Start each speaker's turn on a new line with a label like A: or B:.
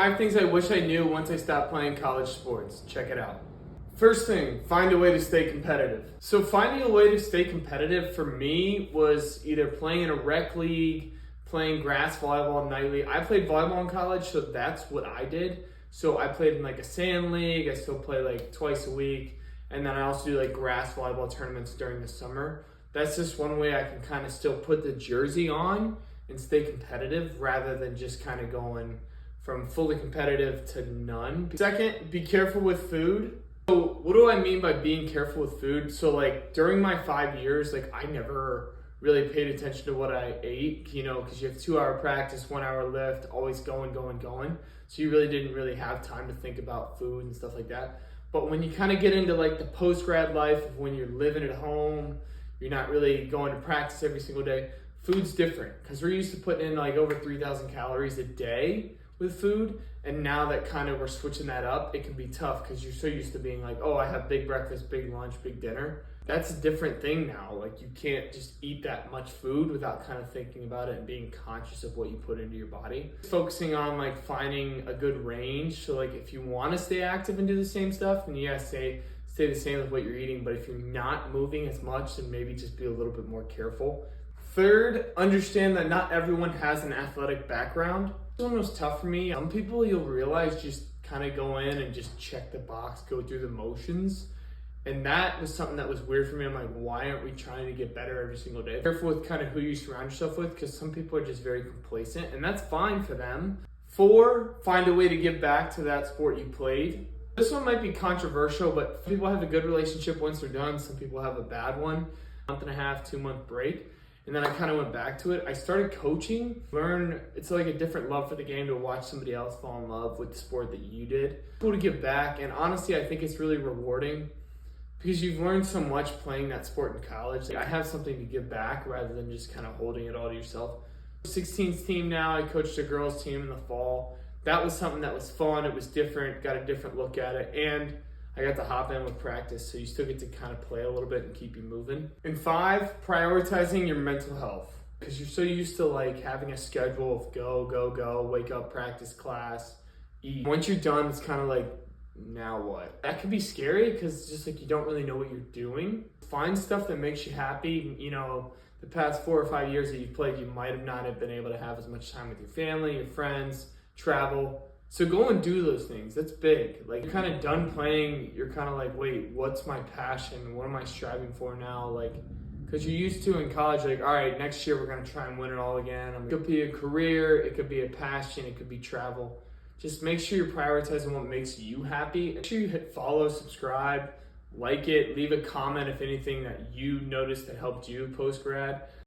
A: 5 things I wish I knew once I stopped playing college sports. Check it out. First thing, find a way to stay competitive. So finding a way to stay competitive for me was either playing in a rec league, playing grass volleyball nightly. I played volleyball in college, so that's what I did. So I played in like a sand league. I still play like twice a week. And then I also do like grass volleyball tournaments during the summer. That's just one way I can kind of still put the jersey on and stay competitive rather than just kind of going from fully competitive to none. Second, be careful with food. So what do I mean by being careful with food? So like during my 5 years, like I never really paid attention to what I ate, because you have 2-hour practice, 1-hour lift, always going. So you really didn't really have time to think about food and stuff like that. But when you kind of get into like the post-grad life of when you're living at home, you're not really going to practice every single day, food's different because we're used to putting in like over 3,000 calories a day with food. And now that kind of we're switching that up, it can be tough because you're so used to being like, oh, I have big breakfast, big lunch, big dinner. That's a different thing now. Like you can't just eat that much food without kind of thinking about it and being conscious of what you put into your body. Focusing on like finding a good range. So like if you want to stay active and do the same stuff, then yeah, stay the same with what you're eating. But if you're not moving as much, then maybe just be a little bit more careful. Third, understand that not everyone has an athletic background. This one was tough for me. Some people you'll realize just kind of go in and just check the box, go through the motions. And that was something that was weird for me. I'm like, why aren't we trying to get better every single day? Careful with kind of who you surround yourself with because some people are just very complacent and that's fine for them. 4, find a way to give back to that sport you played. This one might be controversial, but some people have a good relationship once they're done. Some people have a bad one. 1.5, 2-month break. And then I kind of went back to it. I started coaching, it's like a different love for the game to watch somebody else fall in love with the sport that you did. It's cool to give back. And honestly, I think it's really rewarding because you've learned so much playing that sport in college. I have something to give back rather than just kind of holding it all to yourself. 16th team now, I coached a girls team in the fall. That was something that was fun. It was different, got a different look at it. And I got to hop in with practice, so you still get to kind of play a little bit and keep you moving. And 5, prioritizing your mental health. Because you're so used to like having a schedule of go, wake up, practice, class, eat. Once you're done, it's kind of like, now what? That can be scary because just like you don't really know what you're doing. Find stuff that makes you happy. The past 4 or 5 years that you've played, you might have not have been able to have as much time with your family, your friends, travel. So go and do those things. That's big. Like you're kind of done playing. You're kind of like, wait, what's my passion? What am I striving for now? Like, because you're used to in college, like, all right, next year we're going to try and win it all again. It could be a career. It could be a passion. It could be travel. Just make sure you're prioritizing what makes you happy. Make sure you hit follow, subscribe, like it, leave a comment if anything that you noticed that helped you post-grad.